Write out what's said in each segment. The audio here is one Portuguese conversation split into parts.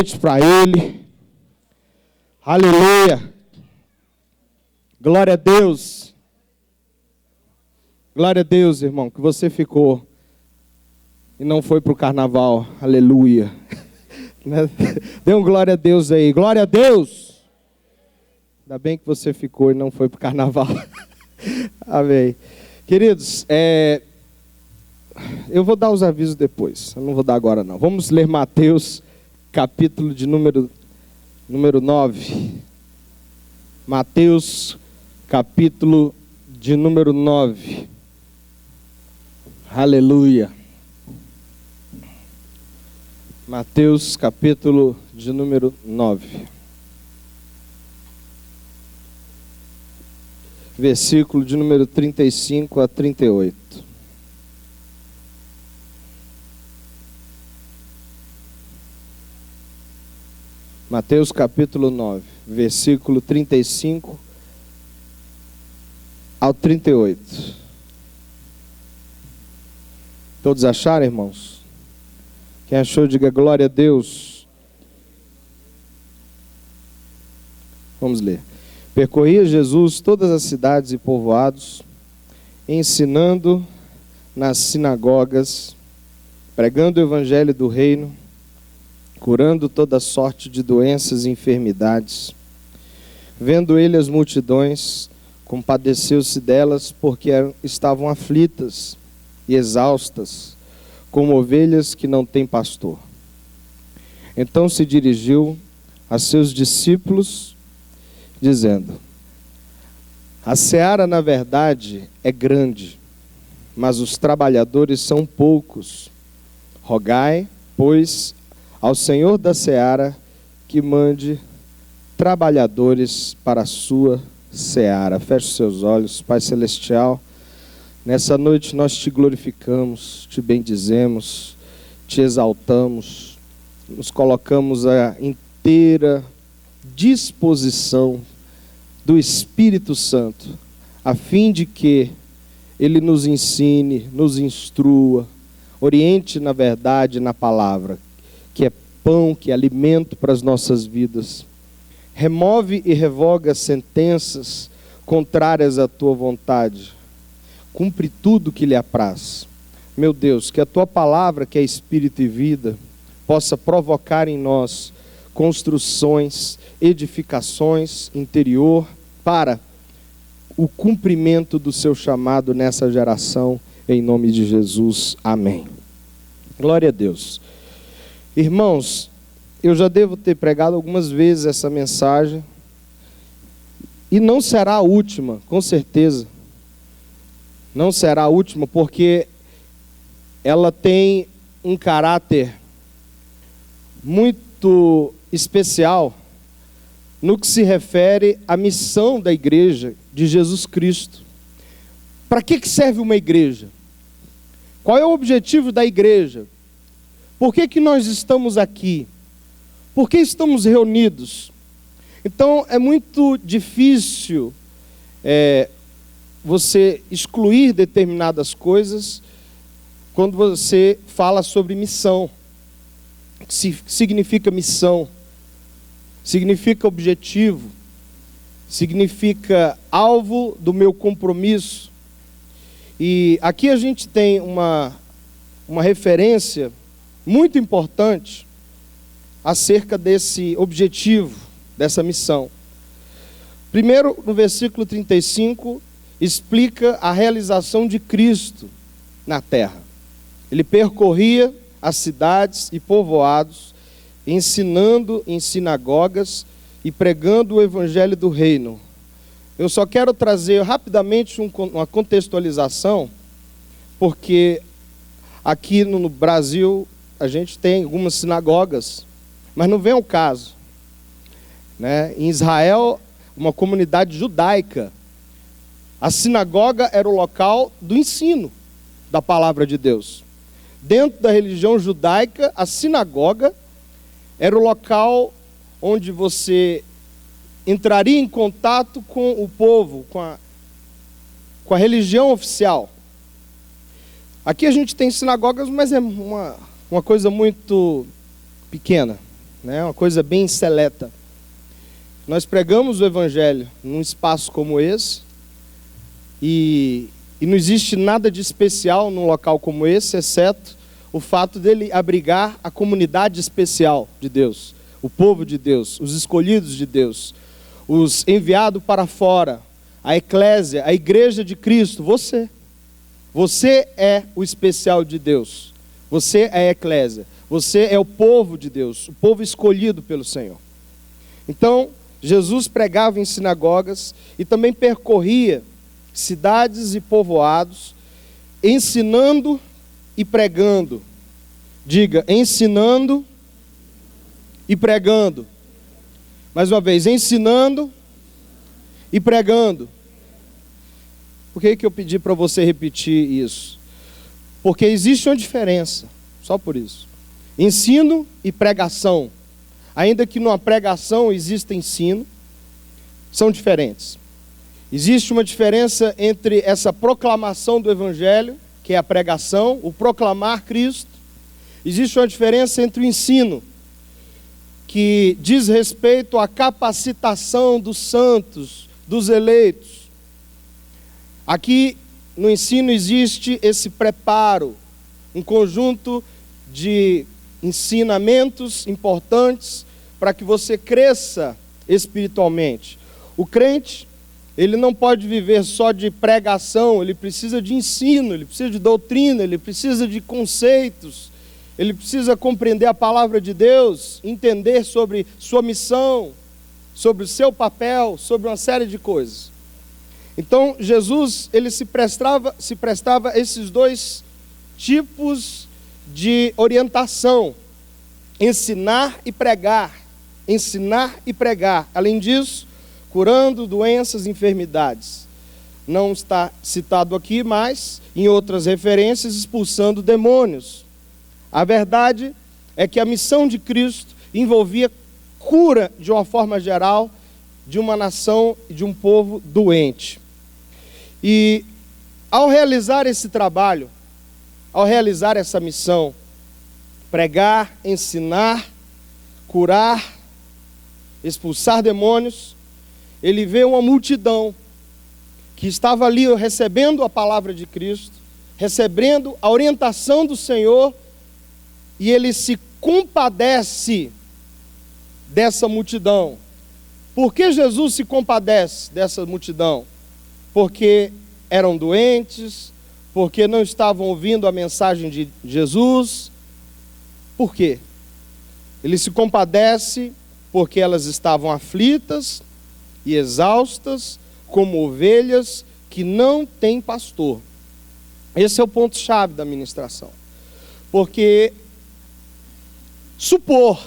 noite para Ele. Aleluia. Glória a Deus. Glória a Deus, irmão, que você ficou e não foi para o carnaval. Aleluia. Dê um glória a Deus aí. Glória a Deus. Ainda bem que você ficou e não foi para o carnaval. Amém. Queridos, eu vou dar os avisos depois. Eu não vou dar agora não. Vamos ler Mateus, capítulo de número 9. Mateus, capítulo de número 9. Aleluia. Mateus, capítulo de número 9. Versículo de número 35 a 38. Mateus capítulo 9, versículo 35 ao 38. Todos acharam, irmãos? Quem achou, diga glória a Deus. Vamos ler. Percorria Jesus todas as cidades e povoados, ensinando nas sinagogas, pregando o evangelho do reino, curando toda sorte de doenças e enfermidades. Vendo ele as multidões, compadeceu-se delas, porque estavam aflitas e exaustas, como ovelhas que não têm pastor. Então se dirigiu a seus discípulos, dizendo: a seara, na verdade, é grande, mas os trabalhadores são poucos. Rogai, pois, ao Senhor da seara que mande trabalhadores para a sua seara. Feche os seus olhos. Pai Celestial, nessa noite nós te glorificamos, te bendizemos, te exaltamos, nos colocamos à inteira disposição do Espírito Santo, a fim de que Ele nos ensine, nos instrua, oriente na verdade, na palavra, que é pão, que é alimento para as nossas vidas. Remove e revoga sentenças contrárias à tua vontade. Cumpre tudo que lhe apraz. Meu Deus, que a tua palavra, que é espírito e vida, possa provocar em nós construções, edificações interior para o cumprimento do seu chamado nessa geração, em nome de Jesus. Amém. Glória a Deus. Irmãos, eu já devo ter pregado algumas vezes essa mensagem, e não será a última, com certeza. Não será a última, porque ela tem um caráter muito especial no que se refere à missão da igreja de Jesus Cristo. Para que serve uma igreja? Qual é o objetivo da igreja? Por que nós estamos aqui? Por que estamos reunidos? Então é muito difícil você excluir determinadas coisas quando você fala sobre missão. O que significa missão? Significa objetivo, significa alvo do meu compromisso. E aqui a gente tem uma referência muito importante acerca desse objetivo, dessa missão. Primeiro, no versículo 35, explica a realização de Cristo na terra. Ele percorria as cidades e povoados, ensinando em sinagogas e pregando o evangelho do reino. Eu só quero trazer rapidamente uma contextualização, porque aqui no Brasil a gente tem algumas sinagogas, mas não vem ao caso, né? Em Israel, uma comunidade judaica, a sinagoga era o local do ensino da palavra de Deus. Dentro da religião judaica, a sinagoga era o local onde você entraria em contato com o povo, com a religião oficial. Aqui a gente tem sinagogas, mas é uma coisa muito pequena. né? Uma coisa bem seleta. Nós pregamos o Evangelho num espaço como esse, e não existe nada de especial num local como esse, exceto o fato dele abrigar a comunidade especial de Deus, o povo de Deus, os escolhidos de Deus, os enviados para fora, a eclésia, a igreja de Cristo, você. Você é o especial de Deus, você é a eclésia, você é o povo de Deus, o povo escolhido pelo Senhor. Então, Jesus pregava em sinagogas e também percorria cidades e povoados, ensinando e pregando. Diga, ensinando e pregando. Mais uma vez, ensinando e pregando. Por que eu pedi para você repetir isso? Porque existe uma diferença, só por isso. Ensino e pregação. Ainda que numa pregação exista ensino, são diferentes. Existe uma diferença entre essa proclamação do Evangelho, que é a pregação, o proclamar Cristo. Existe uma diferença entre o ensino, que diz respeito à capacitação dos santos, dos eleitos. Aqui no ensino existe esse preparo, um conjunto de ensinamentos importantes para que você cresça espiritualmente. O crente, ele não pode viver só de pregação, ele precisa de ensino, ele precisa de doutrina, ele precisa de conceitos, ele precisa compreender a palavra de Deus, entender sobre sua missão, sobre o seu papel, sobre uma série de coisas. Então, Jesus, ele se prestava a esses dois tipos de orientação: ensinar e pregar. Ensinar e pregar. Além disso, curando doenças e enfermidades. Não está citado aqui, mas em outras referências, expulsando demônios. A verdade é que a missão de Cristo envolvia cura, de uma forma geral, de uma nação e de um povo doente. E ao realizar esse trabalho, ao realizar essa missão, pregar, ensinar, curar, expulsar demônios, ele vê uma multidão que estava ali recebendo a palavra de Cristo, recebendo a orientação do Senhor, e ele se compadece dessa multidão. Por que Jesus se compadece dessa multidão? Porque eram doentes, porque não estavam ouvindo a mensagem de Jesus. Por quê? Ele se compadece porque elas estavam aflitas e exaustas, como ovelhas que não têm pastor. Esse é o ponto-chave da ministração. Porque supor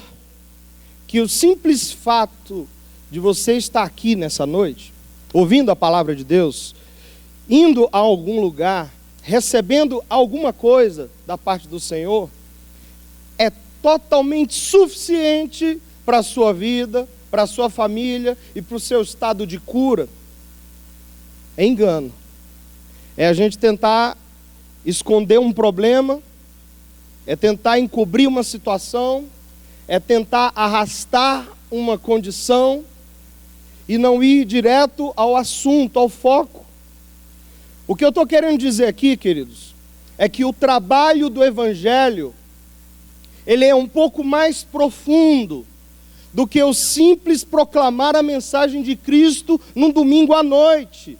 que o simples fato de você estar aqui nessa noite, ouvindo a palavra de Deus, indo a algum lugar, recebendo alguma coisa da parte do Senhor, é totalmente suficiente para a sua vida, para a sua família e para o seu estado de cura. É engano. É a gente tentar esconder um problema, é tentar encobrir uma situação, é tentar arrastar uma condição e não ir direto ao assunto, ao foco. O que eu estou querendo dizer aqui, queridos, é que o trabalho do Evangelho, ele é um pouco mais profundo do que o simples proclamar a mensagem de Cristo num domingo à noite.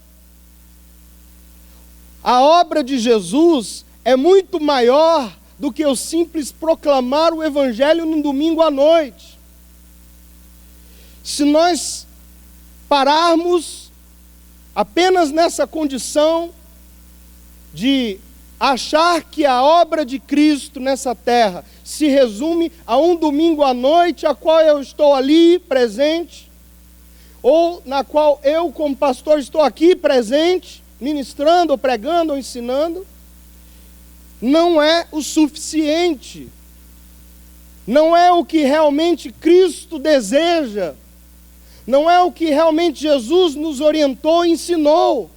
A obra de Jesus é muito maior do que o simples proclamar o Evangelho num domingo à noite. Se nós pararmos apenas nessa condição de achar que a obra de Cristo nessa terra se resume a um domingo à noite, a qual eu estou ali presente, ou na qual eu, como pastor, estou aqui presente, ministrando, ou pregando, ou ensinando, não é o suficiente. Não é o que realmente Cristo deseja. Não é o que realmente Jesus nos orientou e ensinou.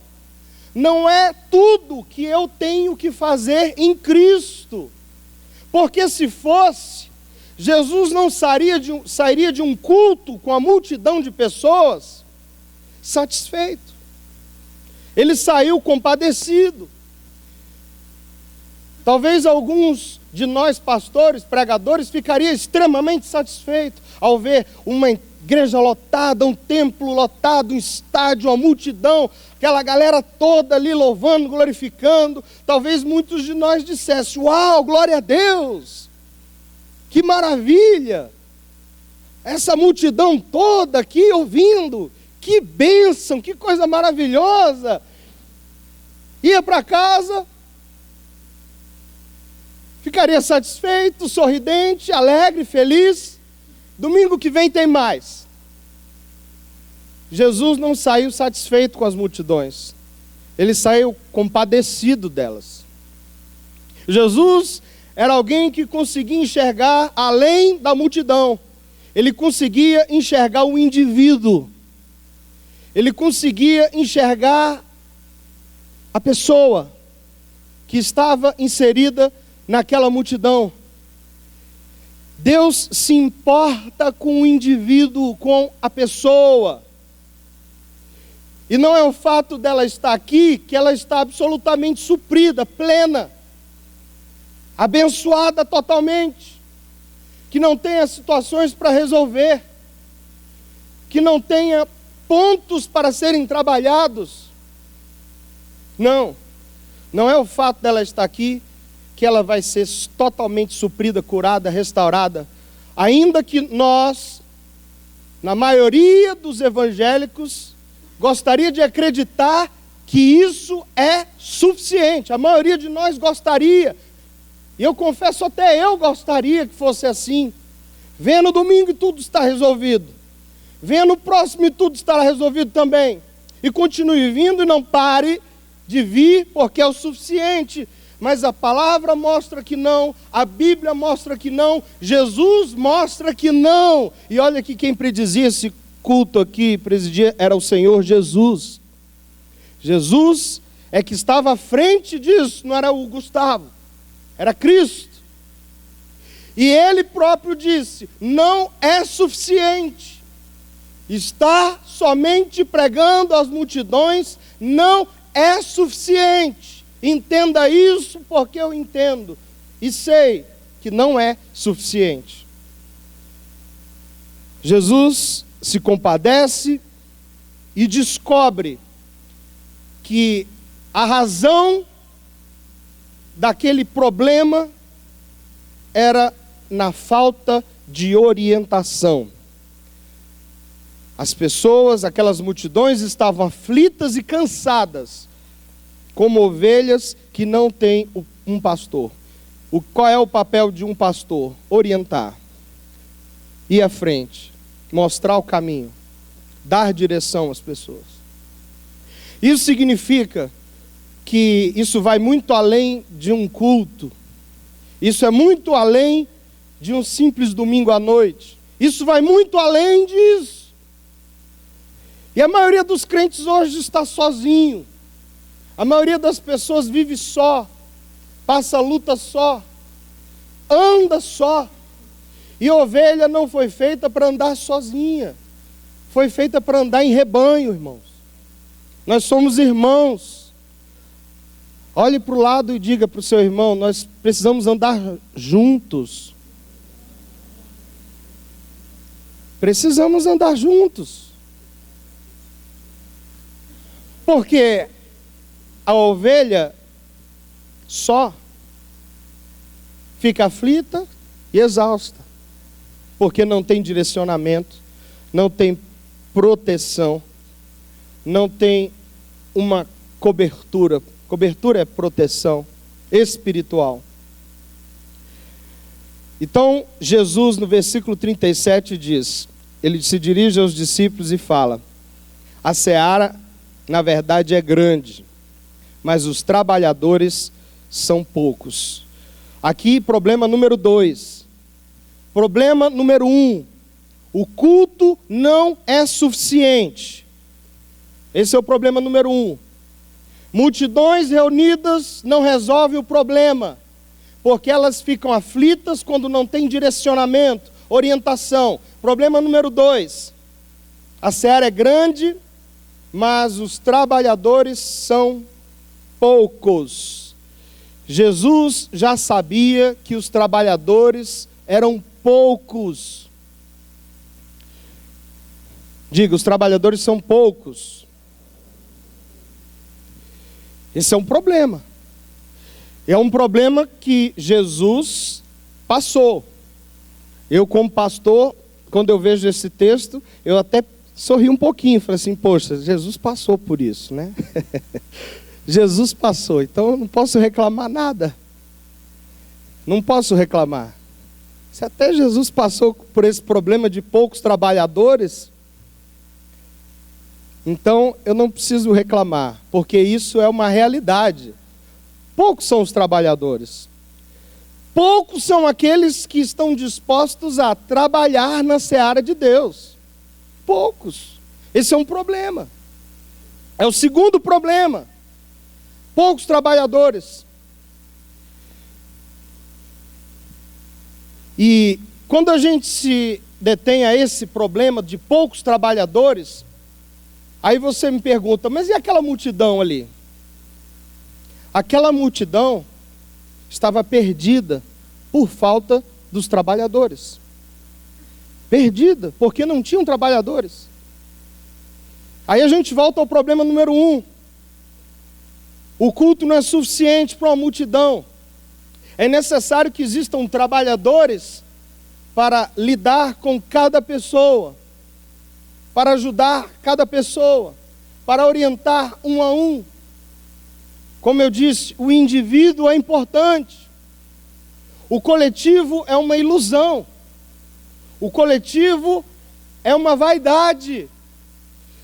Não é tudo que eu tenho que fazer em Cristo. Porque se fosse, Jesus não sairia de um culto com a multidão de pessoas satisfeito. Ele saiu compadecido. Talvez alguns de nós pastores, pregadores, ficaria extremamente satisfeito ao ver uma igreja lotada, um templo lotado, um estádio, uma multidão, aquela galera toda ali louvando, glorificando. Talvez muitos de nós dissessem: uau, glória a Deus, que maravilha, essa multidão toda aqui ouvindo, que bênção, que coisa maravilhosa. Ia para casa, ficaria satisfeito, sorridente, alegre, feliz. Domingo que vem tem mais. Jesus não saiu satisfeito com as multidões. Ele saiu compadecido delas. Jesus era alguém que conseguia enxergar além da multidão. Ele conseguia enxergar o indivíduo. Ele conseguia enxergar a pessoa que estava inserida naquela multidão. Deus se importa com o indivíduo, com a pessoa. E não é o fato dela estar aqui que ela está absolutamente suprida, plena, abençoada totalmente, que não tenha situações para resolver, que não tenha pontos para serem trabalhados. Não é o fato dela estar aqui que ela vai ser totalmente suprida, curada, restaurada. Ainda que nós, na maioria dos evangélicos, gostaria de acreditar que isso é suficiente. A maioria de nós gostaria. E eu confesso, até eu gostaria que fosse assim. Venha no domingo e tudo está resolvido. Venha no próximo e tudo estará resolvido também. E continue vindo e não pare de vir, porque é o suficiente. Mas a palavra mostra que não, a Bíblia mostra que não, Jesus mostra que não. E olha que quem predizia esse culto aqui, presidia, era o Senhor Jesus. Jesus é que estava à frente disso, não era o Gustavo, era Cristo. E Ele próprio disse: não é suficiente. Estar somente pregando às multidões não é suficiente. Entenda isso, porque eu entendo e sei que não é suficiente. Jesus se compadece e descobre que a razão daquele problema era na falta de orientação. As pessoas, aquelas multidões, estavam aflitas e cansadas, como ovelhas que não têm um pastor. Qual é o papel de um pastor? Orientar, ir à frente, mostrar o caminho, dar direção às pessoas. Isso significa que isso vai muito além de um culto. Isso é muito além de um simples domingo à noite. Isso vai muito além disso. E a maioria dos crentes hoje está sozinho. A maioria das pessoas vive só, passa luta só, anda só. E ovelha não foi feita para andar sozinha, foi feita para andar em rebanho, irmãos. Nós somos irmãos. Olhe para o lado e diga para o seu irmão: nós precisamos andar juntos. Precisamos andar juntos. Porque a ovelha só fica aflita e exausta, porque não tem direcionamento, não tem proteção, não tem uma cobertura. Cobertura é proteção espiritual. Então, Jesus, no versículo 37, diz, ele se dirige aos discípulos e fala: a seara, na verdade, é grande, mas os trabalhadores são poucos. Aqui, problema número 2. Problema número 1. O culto não é suficiente. Esse é o problema número 1. Multidões reunidas não resolve o problema. porque elas ficam aflitas quando não tem direcionamento, orientação. Problema número 2, a seara é grande, mas os trabalhadores são poucos. Jesus já sabia que os trabalhadores eram poucos. Diga, os trabalhadores são poucos. Esse é um problema. É um problema que Jesus passou. Eu, como pastor, quando eu vejo esse texto, eu até sorri um pouquinho. Falei assim, poxa, Jesus passou por isso, né? Jesus passou, então eu não posso reclamar nada. Não posso reclamar. Se até Jesus passou por esse problema de poucos trabalhadores, então eu não preciso reclamar, porque isso é uma realidade. Poucos são os trabalhadores. Poucos são aqueles que estão dispostos a trabalhar na seara de Deus. Poucos. Esse é um problema. É o segundo problema. Poucos trabalhadores. E quando a gente se detém a esse problema de poucos trabalhadores, aí você me pergunta, mas e aquela multidão ali? Aquela multidão estava perdida por falta dos trabalhadores. Perdida, porque não tinham trabalhadores. Aí a gente volta ao problema número 1. O culto não é suficiente para uma multidão. É necessário que existam trabalhadores para lidar com cada pessoa, para ajudar cada pessoa, para orientar um a um. Como eu disse, o indivíduo é importante. O coletivo é uma ilusão. O coletivo é uma vaidade.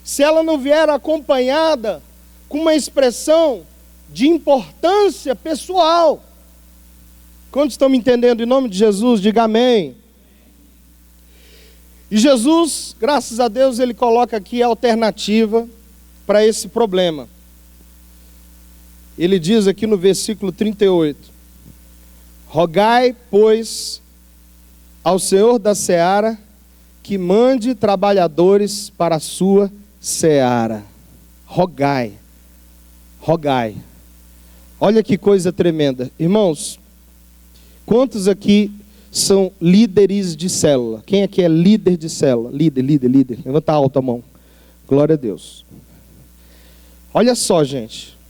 Se ela não vier acompanhada com uma expressão de importância pessoal. Quantos estão me entendendo? Em nome de Jesus, diga amém. E Jesus, graças a Deus, ele coloca aqui a alternativa para esse problema. Ele diz aqui no versículo 38, rogai, pois, ao Senhor da seara, que mande trabalhadores para a sua seara. Rogai, rogai. Olha que coisa tremenda. Irmãos, quantos aqui são líderes de célula? Quem aqui é líder de célula? Líder. Levanta alto a mão. Glória a Deus. Olha só, gente.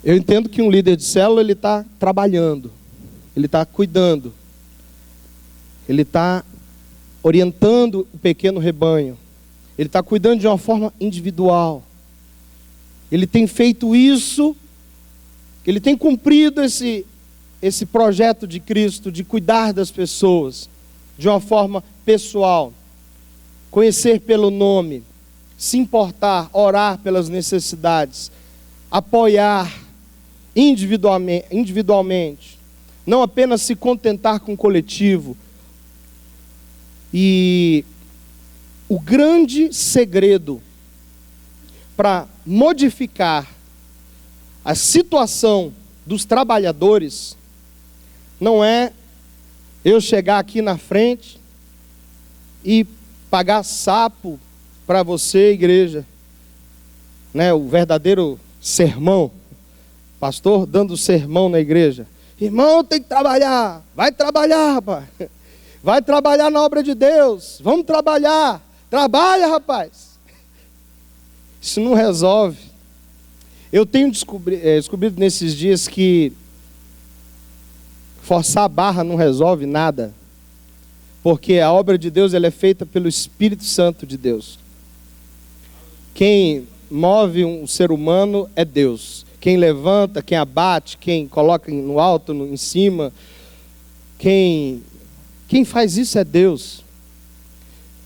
Eu entendo que um líder de célula, ele está trabalhando. Ele está cuidando. Ele está orientando o pequeno rebanho. Ele está cuidando de uma forma individual. Ele tem feito isso, ele tem cumprido esse projeto de Cristo, de cuidar das pessoas, de uma forma pessoal. Conhecer pelo nome, se importar, orar pelas necessidades, apoiar individualmente, não apenas se contentar com o coletivo. E o grande segredo para modificar a situação dos trabalhadores não é eu chegar aqui na frente e pagar sapo para você, igreja, né, o verdadeiro sermão, pastor dando sermão na igreja. Irmão, tem que trabalhar, vai trabalhar, rapaz, vai trabalhar na obra de Deus, vamos trabalhar, trabalha, rapaz. Isso não resolve. Eu tenho descobrido nesses dias que forçar a barra não resolve nada, porque a obra de Deus ela é feita pelo Espírito Santo de Deus. Quem move um ser humano é Deus. Quem levanta, quem abate, quem coloca no alto, em cima, quem faz isso é Deus.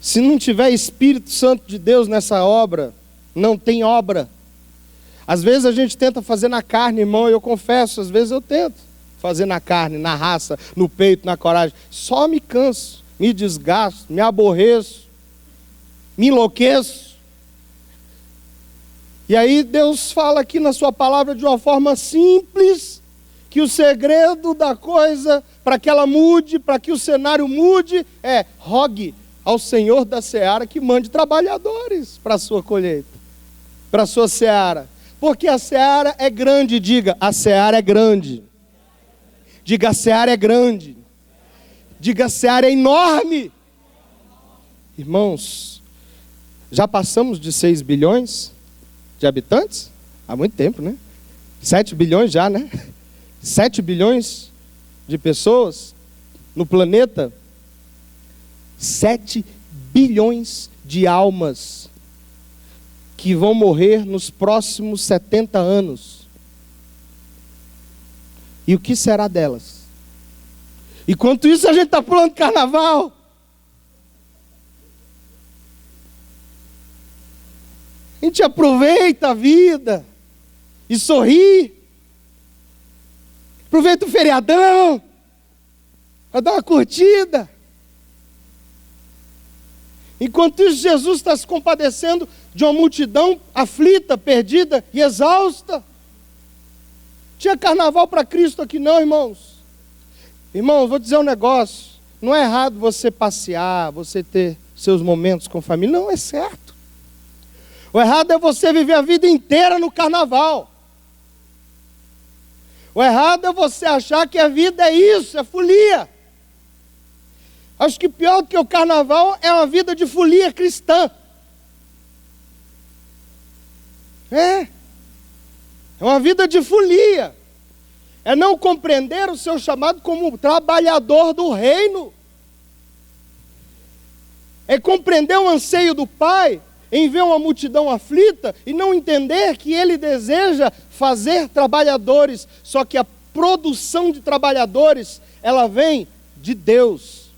Se não tiver Espírito Santo de Deus nessa obra, não tem obra. Às vezes a gente tenta fazer na carne, irmão, eu confesso, às vezes eu tento fazer na carne, na raça, no peito, na coragem. Só me canso, me desgasto, me aborreço, me enlouqueço. E aí Deus fala aqui na sua palavra de uma forma simples, que o segredo da coisa, para que ela mude, para que o cenário mude, rogue ao Senhor da seara que mande trabalhadores para a sua colheita, para a sua seara. Porque a seara é grande, diga, a seara é grande. Diga, a seara é grande. Diga, a seara é enorme. Irmãos, já passamos de 6 bilhões de habitantes? Há muito tempo, né? 7 bilhões já, né? 7 bilhões de pessoas no planeta. 7 bilhões de almas que vão morrer nos próximos 70 anos. E o que será delas? Enquanto isso, a gente está pulando carnaval. A gente aproveita a vida e sorri. Aproveita o feriadão para dar uma curtida. Enquanto isso, Jesus está se compadecendo de uma multidão aflita, perdida e exausta. Tinha carnaval para Cristo aqui não, irmãos. Irmãos, vou dizer um negócio. Não é errado você passear, você ter seus momentos com família. Não, é certo. O errado é você viver a vida inteira no carnaval. O errado é você achar que a vida é isso, é folia. Acho que pior do que o carnaval é uma vida de folia cristã. É uma vida de folia. É não compreender o seu chamado como trabalhador do reino. É compreender o anseio do Pai em ver uma multidão aflita e não entender que Ele deseja fazer trabalhadores. Só que a produção de trabalhadores, ela vem de Deus,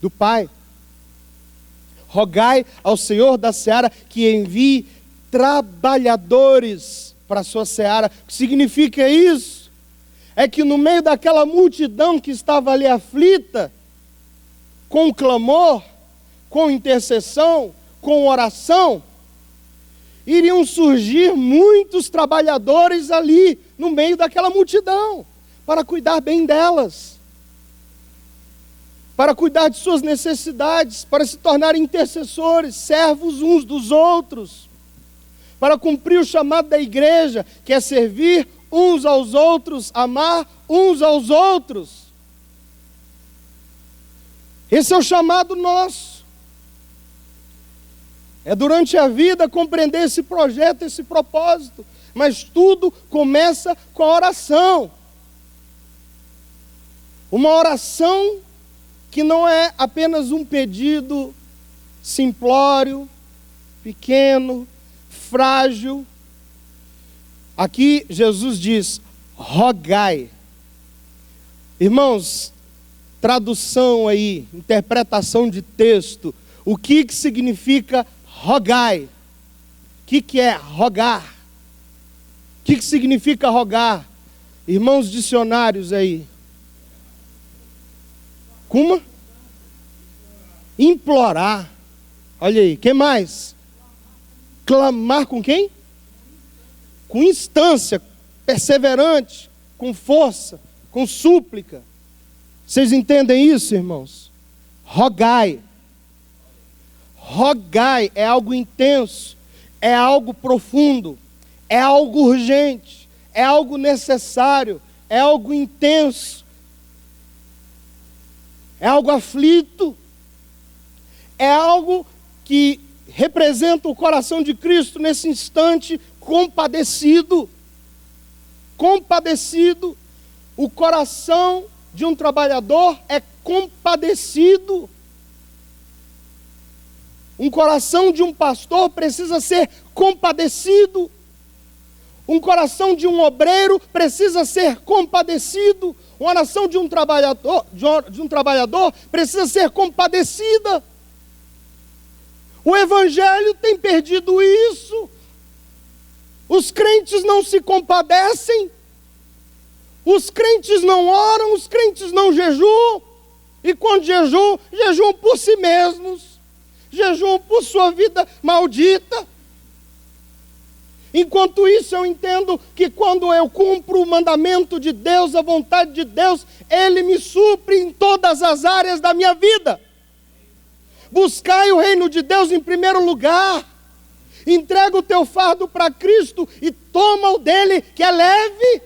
do Pai. Rogai ao Senhor da seara que envie trabalhadores para a sua seara. O que significa isso? É que no meio daquela multidão que estava ali aflita, com clamor, com intercessão, com oração, iriam surgir muitos trabalhadores ali, no meio daquela multidão, para cuidar bem delas, para cuidar de suas necessidades, para se tornarem intercessores, servos uns dos outros, para cumprir o chamado da igreja, que é servir uns aos outros, amar uns aos outros. Esse é o chamado nosso. É durante a vida compreender esse projeto, esse propósito. Mas tudo começa com a oração. Uma oração que não é apenas um pedido simplório, pequeno, frágil. Aqui Jesus diz, rogai. Irmãos, tradução aí, interpretação de texto. O que significa rogai? O que é rogar? O que significa rogar? Irmãos, dicionários aí. Como? Implorar. Olha aí, que mais? Clamar com quem? Com instância, perseverante, com força, com súplica. Vocês entendem isso, irmãos? Rogai. Rogai é algo intenso, é algo profundo, é algo urgente, é algo necessário, é algo intenso, é algo aflito, é algo que representa o coração de Cristo nesse instante compadecido. Compadecido. O coração de um trabalhador é compadecido. Um coração de um pastor precisa ser compadecido. Um coração de um obreiro precisa ser compadecido. Uma oração de um trabalhador precisa ser compadecida. O Evangelho tem perdido isso. Os crentes não se compadecem. Os crentes não oram, os crentes não jejuam. E quando jejuam, jejuam por si mesmos. Jejuam por sua vida maldita. Enquanto isso, eu entendo que quando eu cumpro o mandamento de Deus, a vontade de Deus, Ele me supre em todas as áreas da minha vida. Buscai o reino de Deus em primeiro lugar. Entrega o teu fardo para Cristo e toma o dele, que é leve.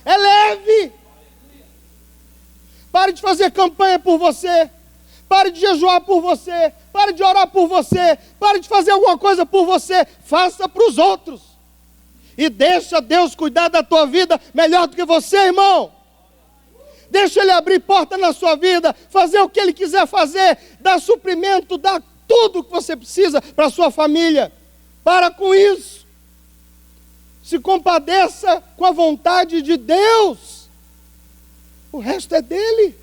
É leve. Pare de fazer campanha por você. Pare de jejuar por você. Pare de orar por você. Pare de fazer alguma coisa por você. Faça para os outros. E deixa Deus cuidar da tua vida melhor do que você, irmão. Deixa Ele abrir porta na sua vida. Fazer o que Ele quiser fazer. Dar suprimento, dar tudo o que você precisa para a sua família. Para com isso. Se compadeça com a vontade de Deus. O resto é dele.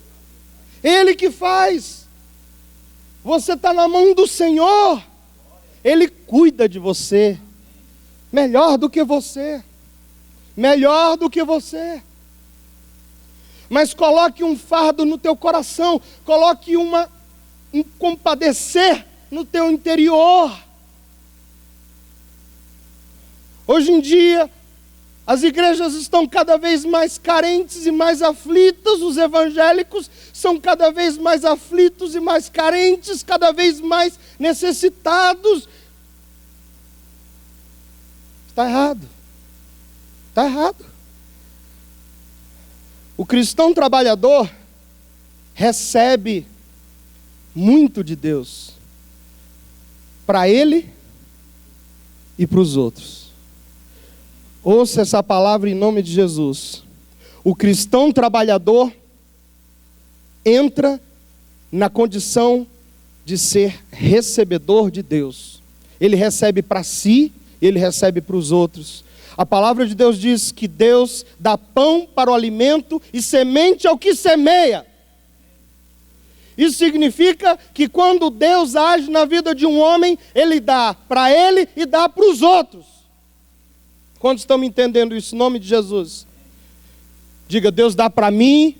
Ele que faz. Você está na mão do Senhor. Ele cuida de você. Melhor do que você. Melhor do que você. Mas coloque um fardo no teu coração. Coloque um compadecer no teu interior. Hoje em dia, as igrejas estão cada vez mais carentes e mais aflitas, os evangélicos são cada vez mais aflitos e mais carentes, cada vez mais necessitados. Está errado. Está errado. O cristão trabalhador recebe muito de Deus para ele e para os outros. Ouça essa palavra em nome de Jesus. O cristão trabalhador entra na condição de ser recebedor de Deus. Ele recebe para si, ele recebe para os outros. A palavra de Deus diz que Deus dá pão para o alimento e semente ao que semeia. Isso significa que quando Deus age na vida de um homem, Ele dá para ele e dá para os outros. Quantos estão me entendendo isso? Em nome de Jesus. Diga, Deus dá para mim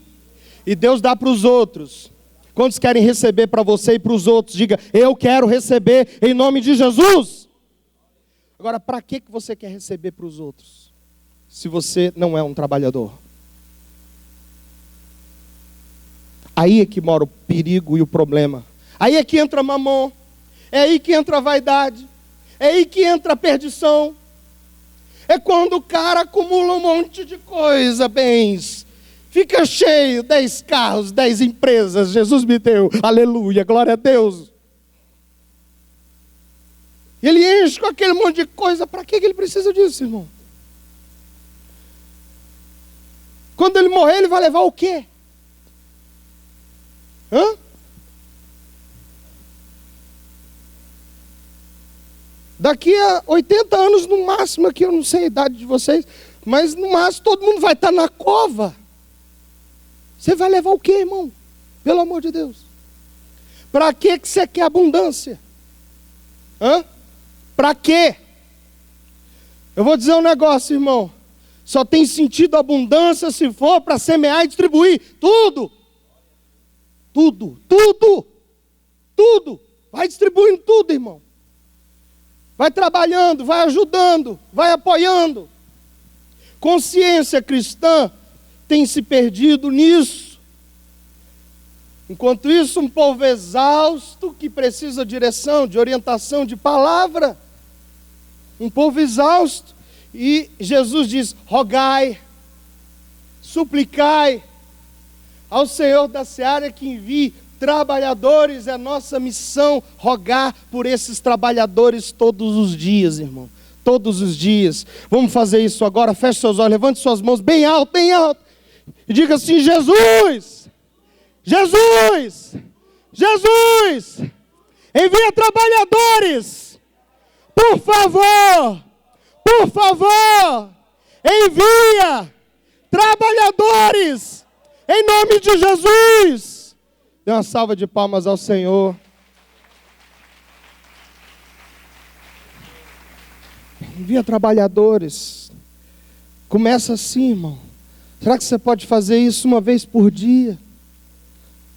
e Deus dá para os outros. Quantos querem receber para você e para os outros? Diga, eu quero receber em nome de Jesus. Agora, para que você quer receber para os outros? Se você não é um trabalhador. Aí é que mora o perigo e o problema. Aí é que entra mamon. É aí que entra a vaidade. É aí que entra a perdição. É quando o cara acumula um monte de coisa, bens. Fica cheio, 10 carros, 10 empresas. Jesus me deu, aleluia, glória a Deus. E ele enche com aquele monte de coisa. Para que ele precisa disso, irmão? Quando ele morrer, ele vai levar o quê? Hã? Daqui a 80 anos no máximo, aqui eu não sei a idade de vocês, mas no máximo todo mundo vai estar na cova. Você vai levar o quê, irmão? Pelo amor de Deus. Para que você quer abundância? Hã? Para quê? Eu vou dizer um negócio, irmão. Só tem sentido abundância se for para semear e distribuir. Tudo. Tudo. Tudo. Tudo. Vai distribuindo tudo, irmão. Vai trabalhando, vai ajudando, vai apoiando. Consciência cristã tem se perdido nisso. Enquanto isso, um povo exausto que precisa de direção, de orientação, de palavra. Um povo exausto. E Jesus diz, rogai, suplicai ao Senhor da seara que envie trabalhadores. É nossa missão rogar por esses trabalhadores todos os dias, irmão. Todos os dias. Vamos fazer isso agora. Feche seus olhos, levante suas mãos bem alto, bem alto. E diga assim, Jesus, Jesus, Jesus, envia trabalhadores. Por favor, por favor, envia trabalhadores. Em nome de Jesus. Dê uma salva de palmas ao Senhor. Envia trabalhadores. Começa assim, irmão. Será que você pode fazer isso uma vez por dia?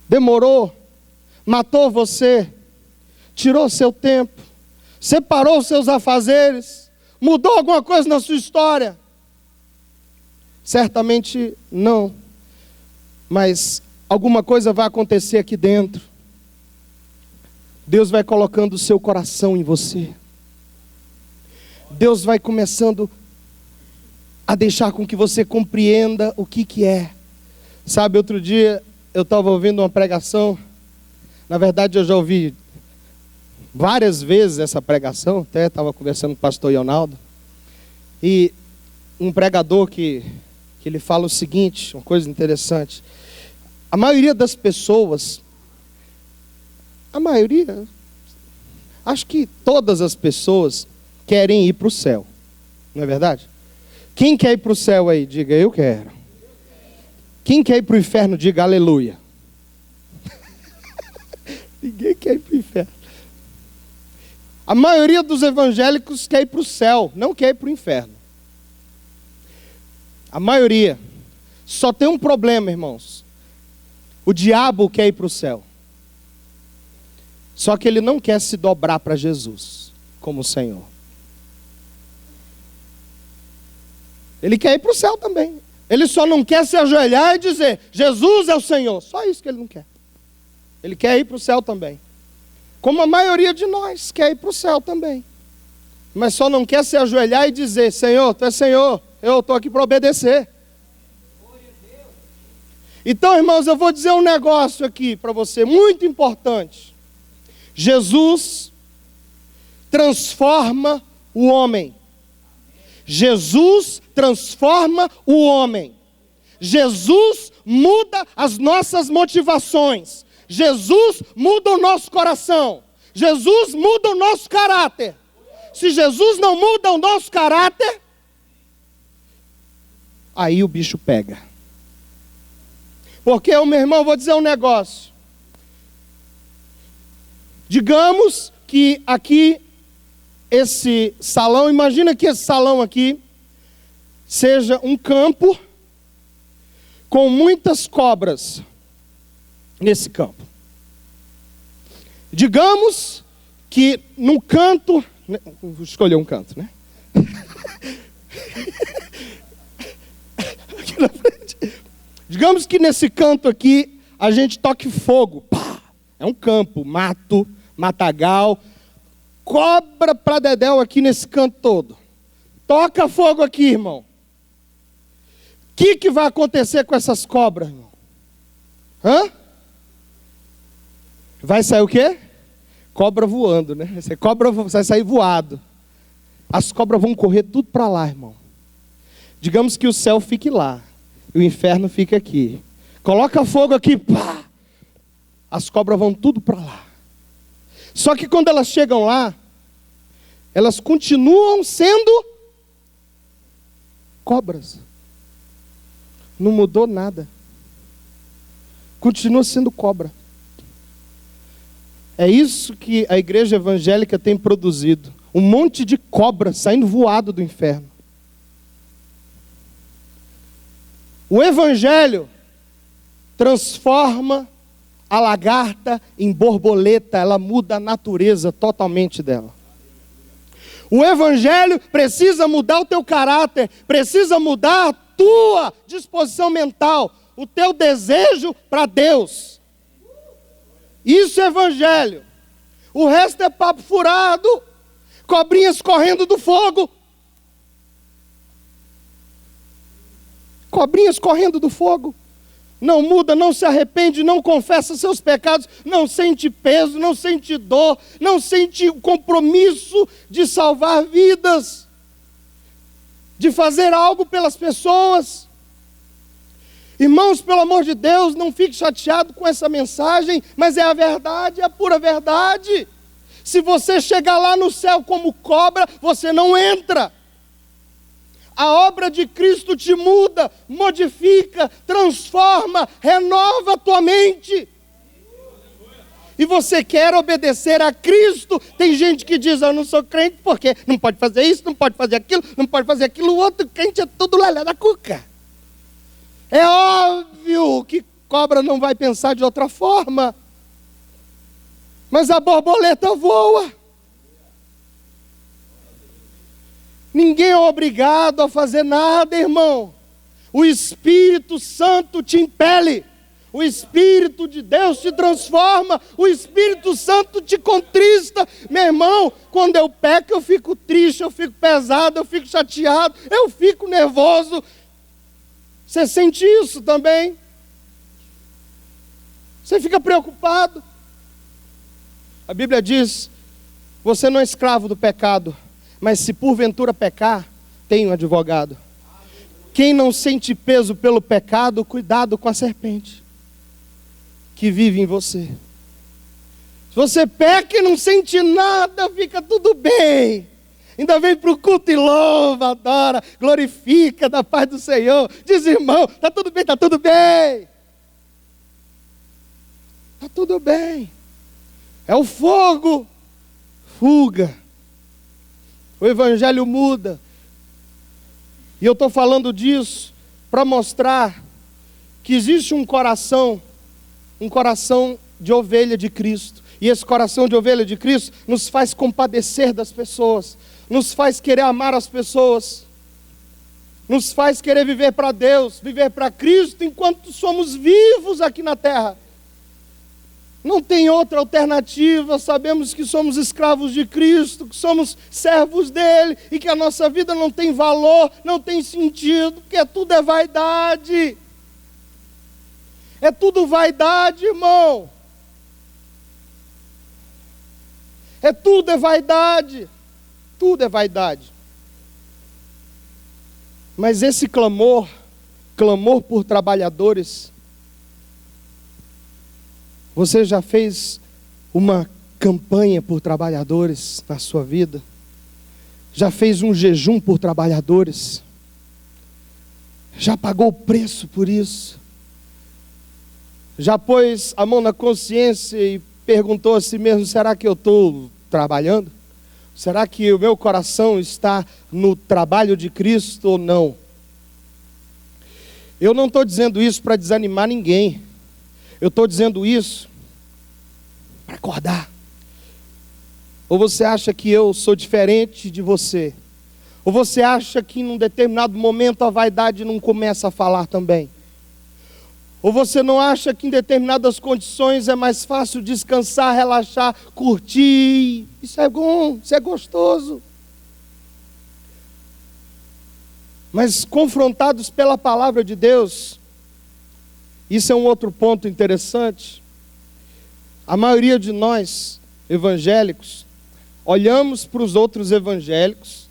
Demorou? Matou você? Tirou seu tempo? Separou seus afazeres? Mudou alguma coisa na sua história? Certamente não. Mas alguma coisa vai acontecer aqui dentro. Deus vai colocando o seu coração em você. Deus vai começando a deixar com que você compreenda o que é. Sabe, outro dia eu estava ouvindo uma pregação. Na verdade eu já ouvi várias vezes essa pregação. Até estava conversando com o pastor Ionaldo. E um pregador que ele fala o seguinte, uma coisa interessante. A maioria das pessoas, acho que todas as pessoas querem ir para o céu. Não é verdade? Quem quer ir para o céu aí? Diga, eu quero. Quem quer ir para o inferno? Diga, aleluia. Ninguém quer ir para o inferno. A maioria dos evangélicos quer ir para o céu, não quer ir para o inferno. A maioria. Só tem um problema, irmãos. O diabo quer ir para o céu. Só que ele não quer se dobrar para Jesus como Senhor. Ele quer ir para o céu também. Ele só não quer se ajoelhar e dizer, Jesus é o Senhor. Só isso que ele não quer. Ele quer ir para o céu também. Como a maioria de nós quer ir para o céu também. Mas só não quer se ajoelhar e dizer, Senhor, Tu és Senhor, eu estou aqui para obedecer. Então, irmãos, eu vou dizer um negócio aqui para você, muito importante. Jesus transforma o homem. Jesus transforma o homem. Jesus muda as nossas motivações. Jesus muda o nosso coração. Jesus muda o nosso caráter. Se Jesus não muda o nosso caráter, aí o bicho pega. Porque, meu irmão, vou dizer um negócio. Digamos que aqui, esse salão, imagina que esse salão aqui seja um campo com muitas cobras nesse campo. Digamos que no canto, vou escolher um canto, né? Aqui na frente. Digamos que nesse canto aqui a gente toque fogo. Pá! É um campo, mato, matagal, cobra pra dedéu aqui nesse canto todo. Toca fogo aqui, irmão. O que vai acontecer com essas cobras, irmão? Vai sair o quê? Cobra voando, né? Cobra vai sair voado. As cobras vão correr tudo para lá, irmão. Digamos que o céu fique lá. E o inferno fica aqui. Coloca fogo aqui, pá! As cobras vão tudo para lá. Só que quando elas chegam lá, elas continuam sendo cobras. Não mudou nada. Continua sendo cobra. É isso que a igreja evangélica tem produzido. Um monte de cobra saindo voado do inferno. O evangelho transforma a lagarta em borboleta. Ela muda a natureza totalmente dela. O evangelho precisa mudar o teu caráter. Precisa mudar a tua disposição mental. O teu desejo para Deus. Isso é evangelho. O resto é papo furado. Cobrinhas correndo do fogo. Cobrinhas correndo do fogo. Não muda, não se arrepende, não confessa seus pecados, não sente peso, não sente dor, não sente o compromisso de salvar vidas, de fazer algo pelas pessoas. Irmãos, pelo amor de Deus, não fique chateado com essa mensagem, mas é a verdade, é a pura verdade. Se você chegar lá no céu como cobra, você não entra. A obra de Cristo te muda, modifica, transforma, renova a tua mente. E você quer obedecer a Cristo. Tem gente que diz, eu não sou crente porque não pode fazer isso, não pode fazer aquilo, não pode fazer aquilo. O outro crente é tudo lelé da cuca. É óbvio que cobra não vai pensar de outra forma. Mas a borboleta voa. Ninguém é obrigado a fazer nada, irmão. O Espírito Santo te impele. O Espírito de Deus te transforma. O Espírito Santo te contrista. Meu irmão, quando eu peco, eu fico triste, eu fico pesado, eu fico chateado, eu fico nervoso. Você sente isso também? Você fica preocupado. A Bíblia diz: você não é escravo do pecado, mas se porventura pecar, tem um advogado. Quem não sente peso pelo pecado, cuidado com a serpente que vive em você. Se você peca e não sente nada, fica tudo bem. Ainda vem para o culto e louva, adora, glorifica da paz do Senhor. Diz, irmão, está tudo bem, está tudo bem. Está tudo bem. É o fogo. Fuga. O evangelho muda. E eu estou falando disso para mostrar que existe um coração de ovelha de Cristo. E esse coração de ovelha de Cristo nos faz compadecer das pessoas, nos faz querer amar as pessoas, nos faz querer viver para Deus, viver para Cristo enquanto somos vivos aqui na terra. Não tem outra alternativa. Sabemos que somos escravos de Cristo, que somos servos dele e que a nossa vida não tem valor, não tem sentido, porque tudo é vaidade. É tudo vaidade, irmão. Tudo é vaidade. Tudo é vaidade. Mas esse clamor por trabalhadores, você já fez uma campanha por trabalhadores na sua vida? Já fez um jejum por trabalhadores? Já pagou o preço por isso? Já pôs a mão na consciência e perguntou a si mesmo: será que eu estou trabalhando? Será que o meu coração está no trabalho de Cristo ou não? Eu não estou dizendo isso para desanimar ninguém. Eu estou dizendo isso para acordar. Ou você acha que eu sou diferente de você? Ou você acha que em um determinado momento a vaidade não começa a falar também? Ou você não acha que em determinadas condições é mais fácil descansar, relaxar, curtir? Isso é bom, isso é gostoso. Mas confrontados pela palavra de Deus, isso é um outro ponto interessante. A maioria de nós, evangélicos, olhamos para os outros evangélicos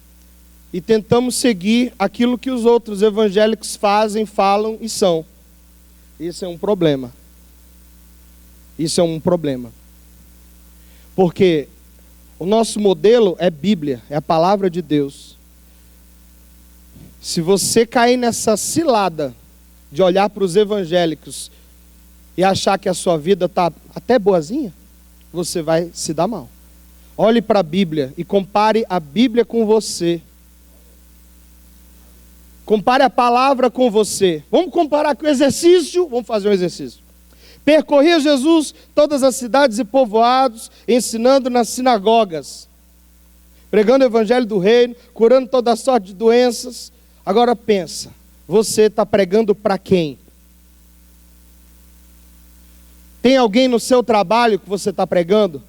e tentamos seguir aquilo que os outros evangélicos fazem, falam e são. Isso é um problema. Isso é um problema. Porque o nosso modelo é Bíblia, é a palavra de Deus. Se você cair nessa cilada de olhar para os evangélicos e achar que a sua vida está até boazinha, você vai se dar mal. Olhe para a Bíblia e compare a Bíblia com você. Compare a palavra com você. Vamos comparar com o exercício? Vamos fazer um exercício. Percorria Jesus todas as cidades e povoados, ensinando nas sinagogas, pregando o evangelho do reino, curando toda sorte de doenças. Agora pensa, você está pregando para quem? Tem alguém no seu trabalho que você está pregando?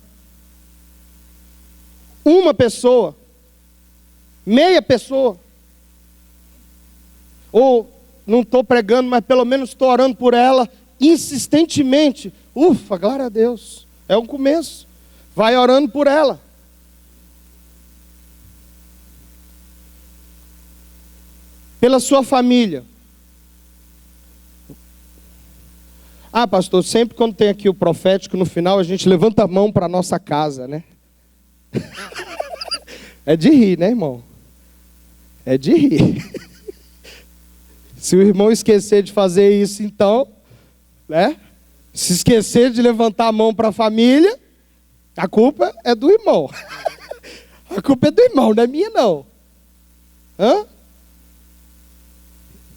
Uma pessoa? Meia pessoa? Ou não estou pregando, mas pelo menos estou orando por ela insistentemente. Ufa, glória a Deus. É um começo. Vai orando por ela. Pela sua família. Ah, pastor, sempre quando tem aqui o profético, no final a gente levanta a mão para a nossa casa, né? É de rir, né, irmão? É de rir. Se o irmão esquecer de fazer isso, então, né? Se esquecer de levantar a mão para a família, a culpa é do irmão. A culpa é do irmão, não é minha, não. Hã?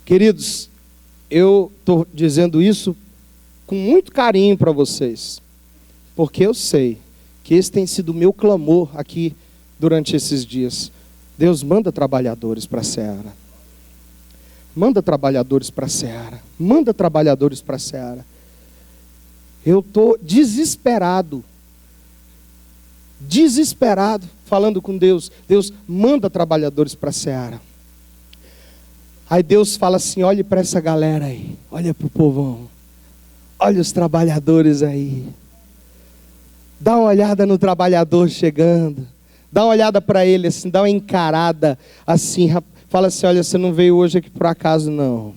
Queridos, eu estou dizendo isso com muito carinho para vocês, porque eu sei que esse tem sido o meu clamor aqui durante esses dias. Deus manda trabalhadores para a seara. Manda trabalhadores para a seara. Manda trabalhadores para a seara. Eu estou desesperado. Desesperado, falando com Deus. Deus, manda trabalhadores para a seara. Aí Deus fala assim, olhe para essa galera aí. Olha para o povão. Olha os trabalhadores aí. Dá uma olhada no trabalhador chegando. Dá uma olhada para ele assim, dá uma encarada assim. Fala assim, olha, você não veio hoje aqui por acaso não.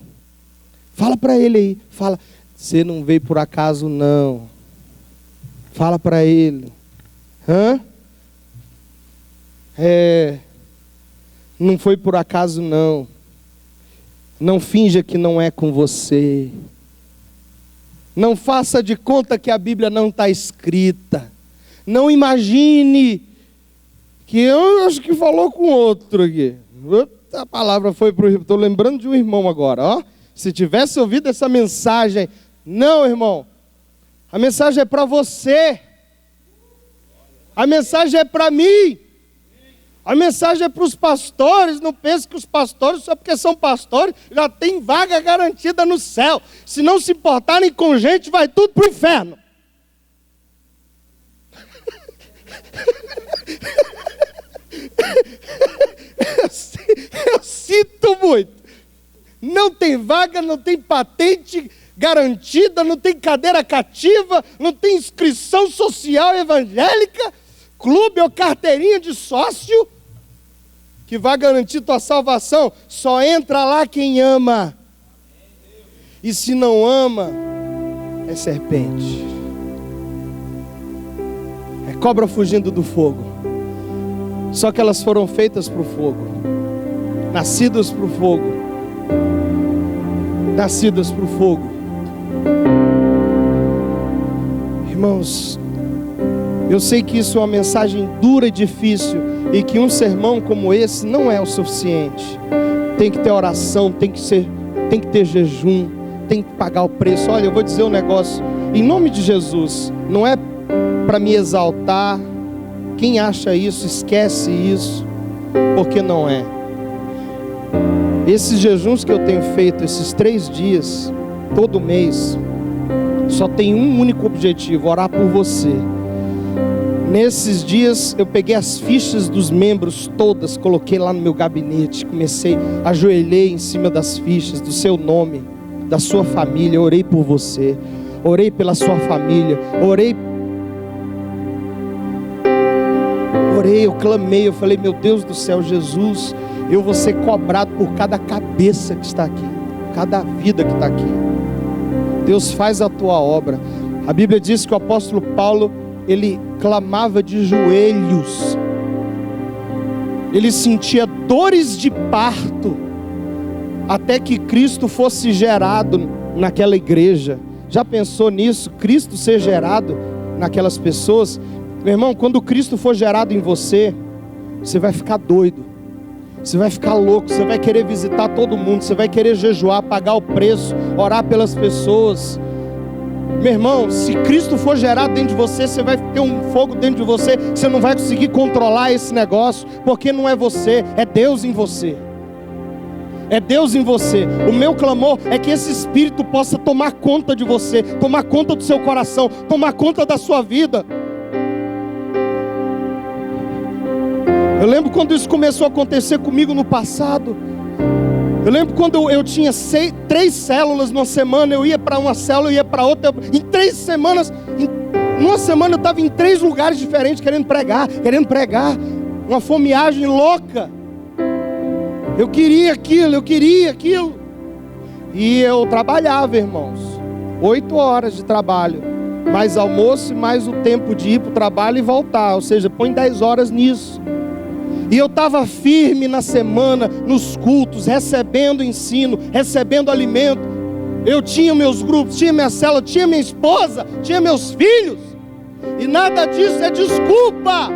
Fala para ele aí. Fala, você não veio por acaso não. Fala para ele. Não foi por acaso não. Não finja que não é com você. Não faça de conta que a Bíblia não está escrita. Não imagine que eu acho que falou com outro aqui. A palavra foi para o irmão. Estou lembrando de um irmão agora. Ó. Se tivesse ouvido essa mensagem. Não, irmão. A mensagem é para você. A mensagem é para mim. A mensagem é para os pastores. Não pense que os pastores, só porque são pastores, já tem vaga garantida no céu. Se não se importarem com gente, vai tudo para o inferno. Eu sinto muito. Não tem vaga, não tem patente garantida, não tem cadeira cativa, não tem inscrição social evangélica, clube ou carteirinha de sócio que vai garantir tua salvação. Só entra lá quem ama. E se não ama, é serpente. É cobra fugindo do fogo. Só que elas foram feitas para o fogo. Nascidas para o fogo. Nascidas para o fogo. Irmãos, eu sei que isso é uma mensagem dura e difícil, e que um sermão como esse não é o suficiente. Tem que ter oração, tem que ter jejum, tem que pagar o preço. Olha, eu vou dizer um negócio, em nome de Jesus, não é para me exaltar. Quem acha isso, esquece isso, porque não é. Esses jejuns que eu tenho feito, esses 3 dias, todo mês, só tem um único objetivo: orar por você. Nesses dias eu peguei as fichas dos membros todas, coloquei lá no meu gabinete, ajoelhei em cima das fichas, do seu nome, da sua família. Orei por você, orei pela sua família, eu clamei, eu falei, meu Deus do céu, Jesus, eu vou ser cobrado por cada cabeça que está aqui, cada vida que está aqui. Deus, faz a tua obra. A Bíblia diz que o apóstolo Paulo, ele clamava de joelhos, ele sentia dores de parto, até que Cristo fosse gerado naquela igreja. Já pensou nisso? Cristo ser gerado naquelas pessoas? Meu irmão, quando Cristo for gerado em você, você vai ficar doido, você vai ficar louco, você vai querer visitar todo mundo, você vai querer jejuar, pagar o preço, orar pelas pessoas. Meu irmão, se Cristo for gerado dentro de você, você vai ter um fogo dentro de você, você não vai conseguir controlar esse negócio, porque não é você, é Deus em você. É Deus em você. O meu clamor é que esse Espírito possa tomar conta de você, tomar conta do seu coração, tomar conta da sua vida. Eu lembro quando isso começou a acontecer comigo no passado. Eu lembro quando eu tinha 3 células numa semana, eu ia para uma célula, eu ia para outra. Em 3 semanas, numa semana eu estava em 3 lugares diferentes, querendo pregar. Uma fomeagem louca. Eu queria aquilo. E eu trabalhava, irmãos, 8 horas de trabalho, mais almoço e mais o tempo de ir para o trabalho e voltar. Ou seja, põe 10 horas nisso. E eu estava firme na semana, nos cultos, recebendo ensino, recebendo alimento. Eu tinha meus grupos, tinha minha célula, tinha minha esposa, tinha meus filhos. E nada disso é desculpa.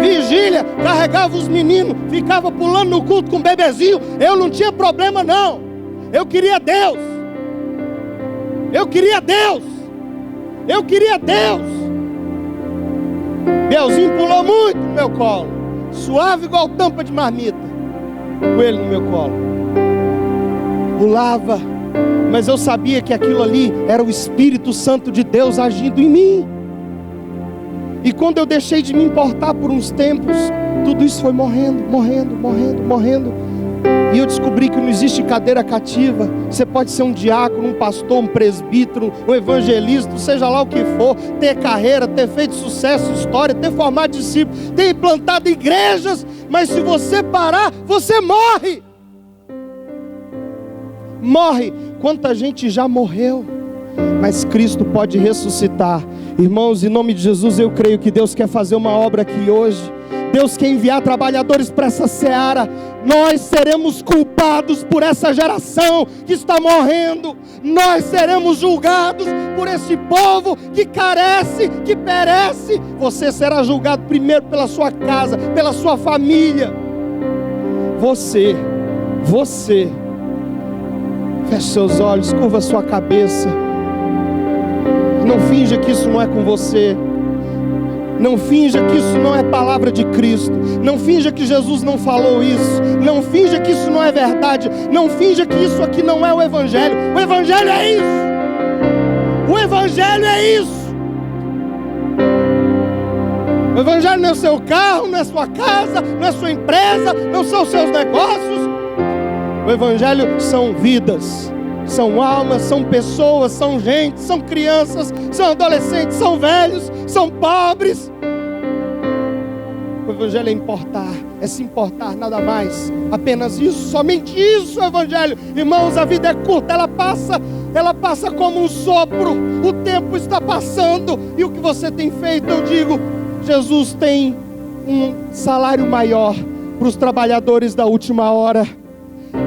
Vigília, carregava os meninos, ficava pulando no culto com o bebezinho. Eu não tinha problema não. Eu queria Deus. Belzinho pulou muito no meu colo. suave igual tampa de marmita, com ele no meu colo. Pulava, mas eu sabia que aquilo ali era o Espírito Santo de Deus agindo em mim. E quando eu deixei de me importar por uns tempos, tudo isso foi morrendo. E eu descobri que não existe cadeira cativa. Você pode ser um diácono, um pastor, um presbítero, um evangelista, seja lá o que for, ter carreira, ter feito sucesso, história, ter formado discípulos, ter implantado igrejas, mas se você parar, você morre. Morre. Quanta gente já morreu, mas Cristo pode ressuscitar. Irmãos, em nome de Jesus, eu creio que Deus quer fazer uma obra aqui hoje. Deus quer enviar trabalhadores para essa seara. Nós seremos culpados por essa geração que está morrendo. Nós seremos julgados por esse povo que carece, que perece. Você será julgado primeiro pela sua casa, pela sua família. Você. Feche seus olhos, curva sua cabeça. Não finja que isso não é com você. Não finja que isso não é palavra de Cristo. Não finja que Jesus não falou isso. Não finja que isso não é verdade. Não finja que isso aqui não é o Evangelho. O Evangelho é isso. O Evangelho é isso. O Evangelho não é o seu carro, não é a sua casa, não é a sua empresa, não são os seus negócios. O Evangelho são vidas, são almas, são pessoas, são gente, são crianças, são adolescentes, são velhos, são pobres. O Evangelho é importar, é se importar, nada mais, apenas isso, somente isso é o Evangelho. Irmãos, a vida é curta, ela passa como um sopro, o tempo está passando, e o que você tem feito? Eu digo, Jesus tem um salário maior para os trabalhadores da última hora.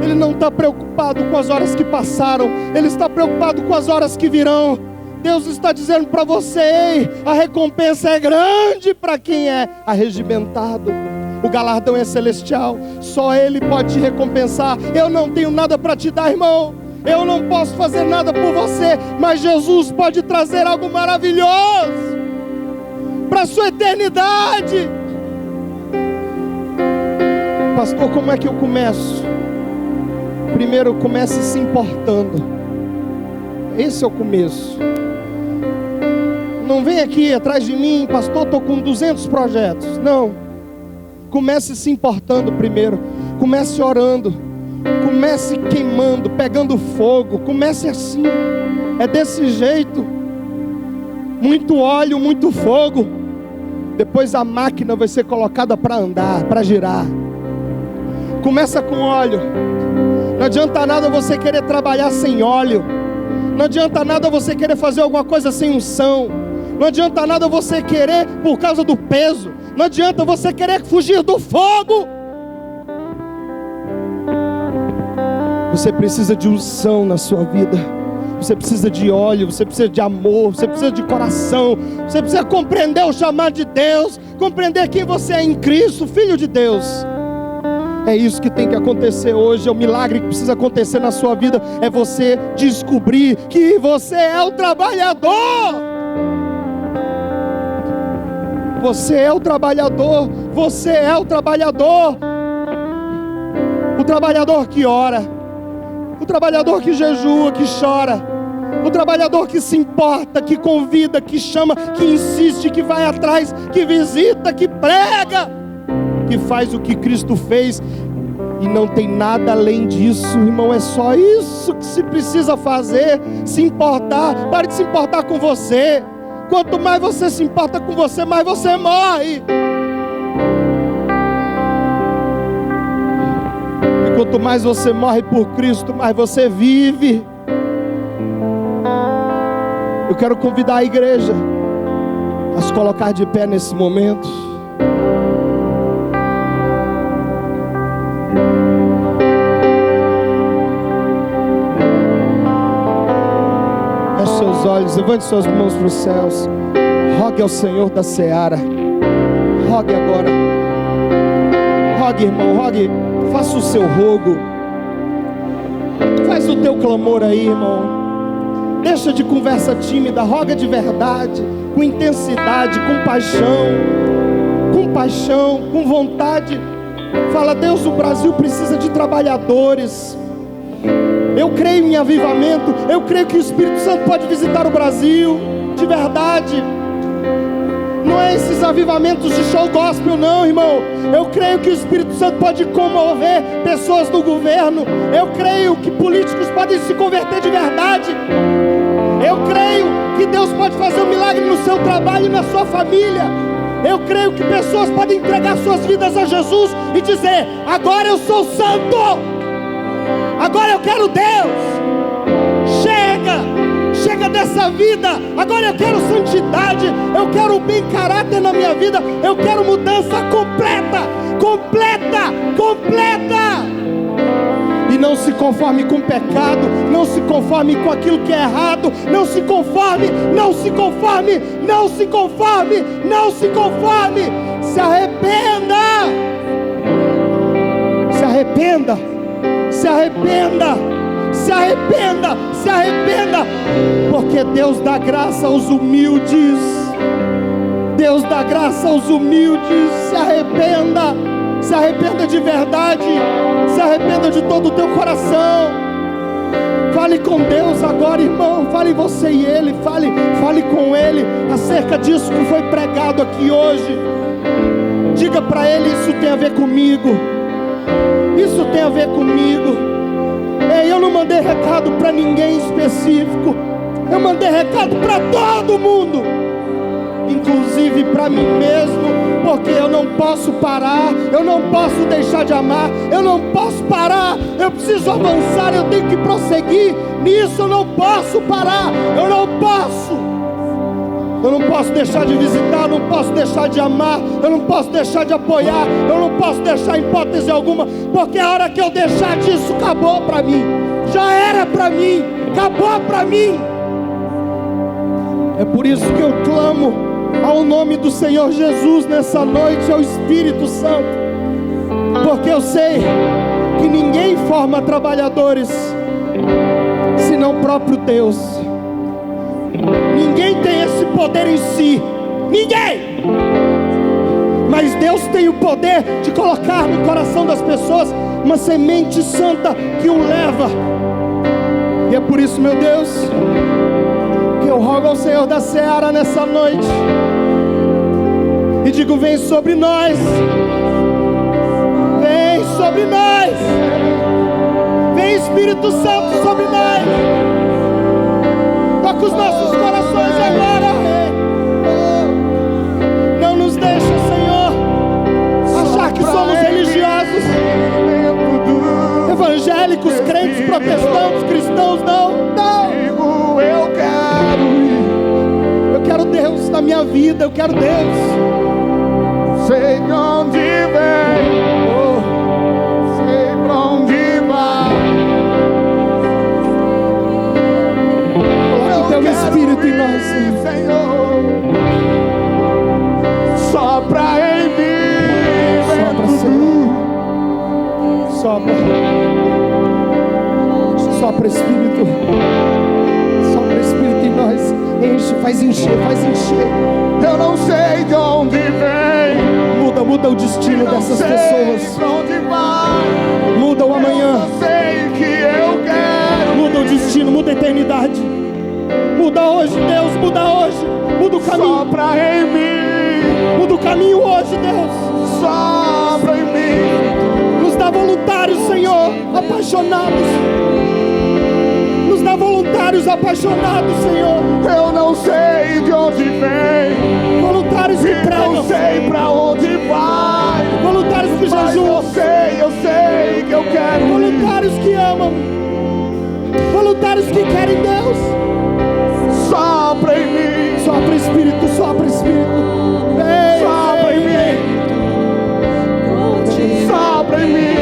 Ele não está preocupado com as horas que passaram, Ele está preocupado com as horas que virão. Deus está dizendo para você: ei, a recompensa é grande para quem é arregimentado. O galardão é celestial, só Ele pode te recompensar. Eu não tenho nada para te dar, irmão. Eu não posso fazer nada por você, mas Jesus pode trazer algo maravilhoso para a sua eternidade. Pastor, como é que eu começo? Primeiro, comece se importando. Esse é o começo. Não vem aqui atrás de mim, pastor, estou com 200 projetos. Não. Comece se importando primeiro. Comece orando. Comece queimando, pegando fogo. Comece assim. É desse jeito. Muito óleo, muito fogo. Depois a máquina vai ser colocada para andar, para girar. Começa com óleo. Não adianta nada você querer trabalhar sem óleo. Não adianta nada você querer fazer alguma coisa sem unção. Não adianta nada você querer por causa do peso. Não adianta você querer fugir do fogo. Você precisa de unção na sua vida. Você precisa de óleo, você precisa de amor, você precisa de coração. Você precisa compreender o chamado de Deus, compreender quem você é em Cristo, Filho de Deus. É isso que tem que acontecer hoje. É o milagre que precisa acontecer na sua vida. É você descobrir que você é o trabalhador. Você é o trabalhador. Você é o trabalhador. O trabalhador que ora. O trabalhador que jejua, que chora. O trabalhador que se importa, que convida, que chama, que insiste, que vai atrás, que visita, que prega, que faz o que Cristo fez. E não tem nada além disso, irmão. É só isso que se precisa fazer. Se importar. Pare de se importar com você. Quanto mais você se importa com você, mais você morre. E quanto mais você morre por Cristo, mais você vive. Eu quero convidar a igreja a se colocar de pé nesse momento. Feche seus olhos, levante suas mãos para os céus. Rogue ao Senhor da seara. Rogue agora. Rogue, irmão, rogue. Faça o seu rogo. Faz o teu clamor aí, irmão. Deixa de conversa tímida. Roga de verdade, com intensidade, com paixão, com paixão, com vontade. Fala: Deus, o Brasil precisa de trabalhadores. Eu creio em avivamento. Eu creio que o Espírito Santo pode visitar o Brasil, de verdade. Não é esses avivamentos de show gospel, não, irmão. Eu creio que o Espírito Santo pode comover pessoas do governo. Eu creio que políticos podem se converter de verdade. Eu creio que Deus pode fazer um milagre no seu trabalho e na sua família. Eu creio que pessoas podem entregar suas vidas a Jesus e dizer: agora eu sou santo, agora eu quero Deus. Chega dessa vida. Agora eu quero santidade. Eu quero bem caráter na minha vida. Eu quero mudança completa. E não se conforme com o pecado. Não se conforme com aquilo que é errado. Não se conforme. Se arrependa, porque Deus dá graça aos humildes. Se arrependa de verdade, se arrependa de todo o teu coração. Fale com Deus agora, irmão. Fale você e Ele, fale com Ele acerca disso que foi pregado aqui hoje. Diga para Ele: isso tem a ver comigo. Ei, eu não mandei recado para ninguém específico. Eu mandei recado para todo mundo, inclusive para mim mesmo, porque eu não posso parar. Eu não posso deixar de amar. Eu não posso parar. Eu preciso avançar. Eu tenho que prosseguir nisso. Eu não posso parar. Eu não posso deixar de visitar. Eu não posso deixar de amar. Eu não posso deixar de apoiar. Eu não posso deixar em hipótese alguma, porque a hora que eu deixar disso, acabou para mim. Já era para mim. Acabou para mim. É por isso que eu clamo ao nome do Senhor Jesus nessa noite, ao Espírito Santo, porque eu sei que ninguém forma trabalhadores senão o próprio Deus. Ninguém tem esse poder em si. Ninguém. Mas Deus tem o poder de colocar no coração das pessoas uma semente santa que o leva. E é por isso, meu Deus, que eu rogo ao Senhor da Seara nessa noite e digo: vem sobre nós. Vem sobre nós. Vem, Espírito Santo, sobre nós. Toca os nossos corações agora, Rei. Não nos deixa, Senhor, achar que somos religiosos, evangélicos, crentes, protestantes, cristãos. Não. Eu quero Deus na minha vida. Eu quero Deus. Sei onde vem, sei pra onde vai. Coloca o teu Espírito em nós, Senhor. Sopra em mim. Sopra, Senhor. Sopra, Espírito. Sopra, Espírito em nós. Enche, faz encher. Eu não sei de onde vem. Muda o destino dessas pessoas. Pra onde vai. Muda o amanhã. Eu sei que eu quero. Muda o destino, muda a eternidade. Muda hoje, Deus, muda hoje. Muda o caminho. Sopra em mim. Muda o caminho hoje, Deus. Sopra em mim. Nos dá voluntários, Senhor, apaixonados. Nos dá voluntários apaixonados, Senhor. Eu não sei de onde vem. Voluntários que pregam. Não sei pra onde vai. Voluntários que jejuam. Eu sei que eu quero. Voluntários que amam. Voluntários que querem Deus. Sopra em mim. Sopra, Espírito, sopra, Espírito. Vem, sopra em mim. Sopra em mim.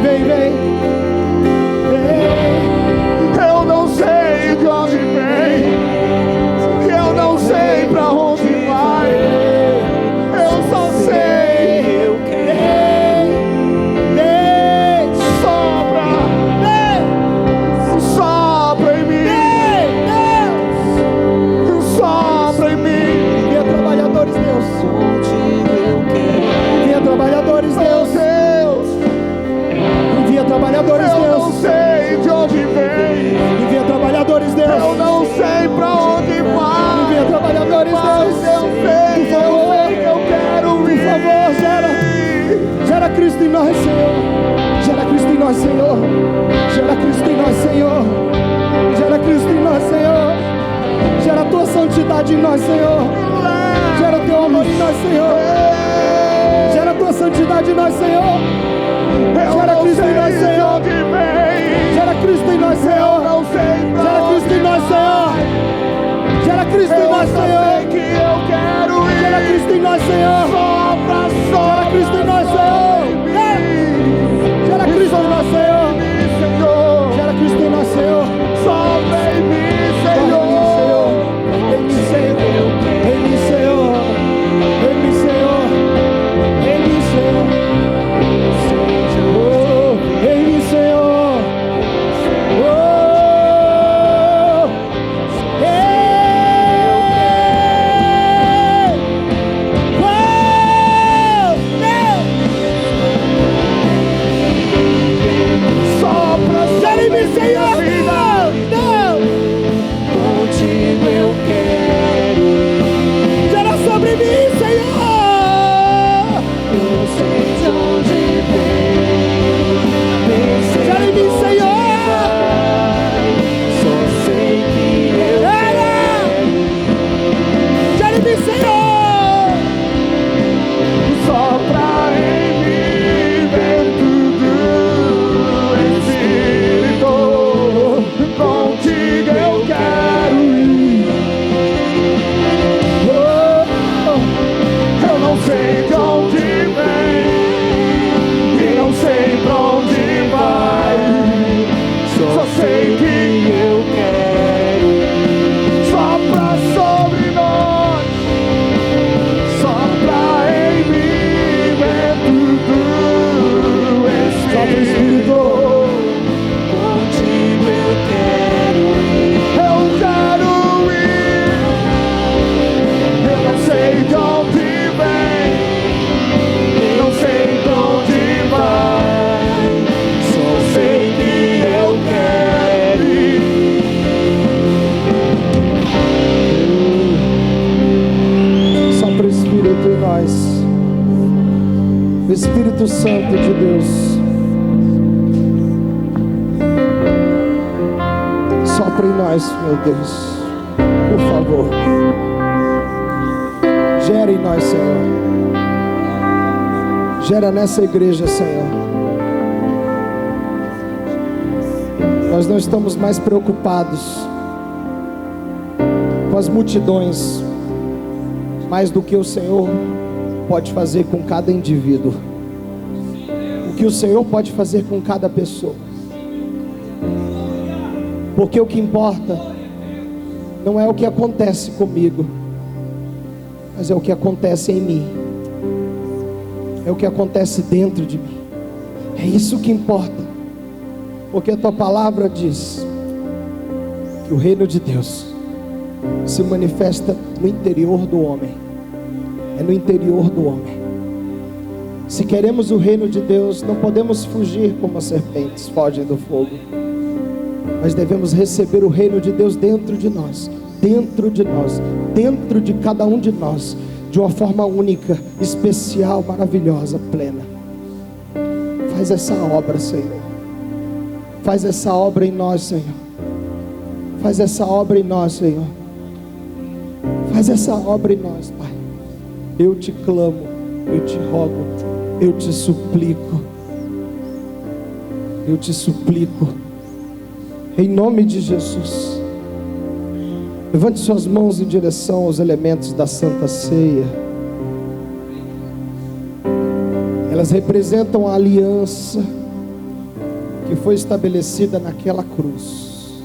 Vem. Eu não sei de onde vem. Eu não sei pra onde vai. Eu só sei. Eu quero. Sopra. Sopra em mim. Sopra em mim. nós, Senhor. Gera Cristo em nós, Senhor. Gera Cristo em nós, Senhor. Gera Cristo em nós, Senhor. Gera a tua santidade em nós, Senhor. Gera o teu amor em nós, Senhor. Gera a tua santidade em nós, Senhor. Gera Cristo em nós, Senhor. Gera Cristo em nós, Senhor. Gera Cristo em nós, Senhor. Gera Cristo em nós, Senhor. Gera Cristo em nós, Senhor. Gera Cristo em nós, Senhor. Gera Cristo em nós, Senhor. Gera Cristo em nós, Senhor. Sopra em mim, Senhor. Em mim, Senhor. Em mim, Senhor. Em mim, Senhor. Em mim, Senhor. Oh, em mim, Senhor. Oh, Espírito Santo de Deus, sopra em nós, meu Deus, por favor. Gera em nós, Senhor. Gera nessa igreja, Senhor. Nós não estamos mais preocupados com as multidões, mais do que o Senhor pode fazer com cada indivíduo, o que o Senhor pode fazer com cada pessoa, porque o que importa não é o que acontece comigo, mas é o que acontece em mim, é o que acontece dentro de mim. É isso que importa, porque a tua palavra diz que o reino de Deus se manifesta no interior do homem. É no interior do homem. Se queremos o reino de Deus, não podemos fugir como as serpentes fogem do fogo, mas devemos receber o reino de Deus dentro de nós, dentro de nós, dentro de cada um de nós, de uma forma única, especial, maravilhosa, plena. Faz essa obra, Senhor. Faz essa obra em nós, Senhor. Faz essa obra em nós, Senhor. Faz essa obra em nós, Pai. Eu te clamo, eu te rogo, eu te suplico, em nome de Jesus. Levante suas mãos em direção aos elementos da Santa Ceia. Elas representam a aliança que foi estabelecida naquela cruz,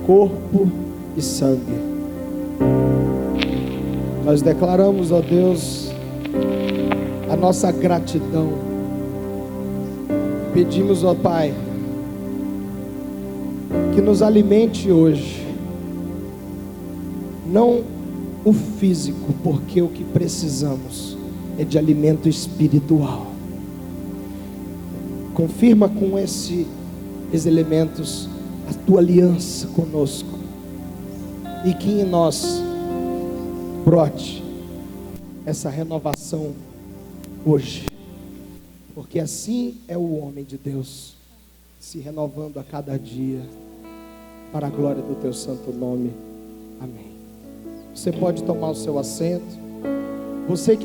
corpo e sangue. Nós declaramos, ó Deus, a nossa gratidão. Pedimos, ó Pai, que nos alimente hoje, não o físico, porque o que precisamos é de alimento espiritual. Confirma com esses elementos a tua aliança conosco, e que em nós brote essa renovação hoje, Porque assim é o homem de Deus, se renovando a cada dia, para a glória do teu santo nome. Amém. Você pode tomar o seu assento. Você que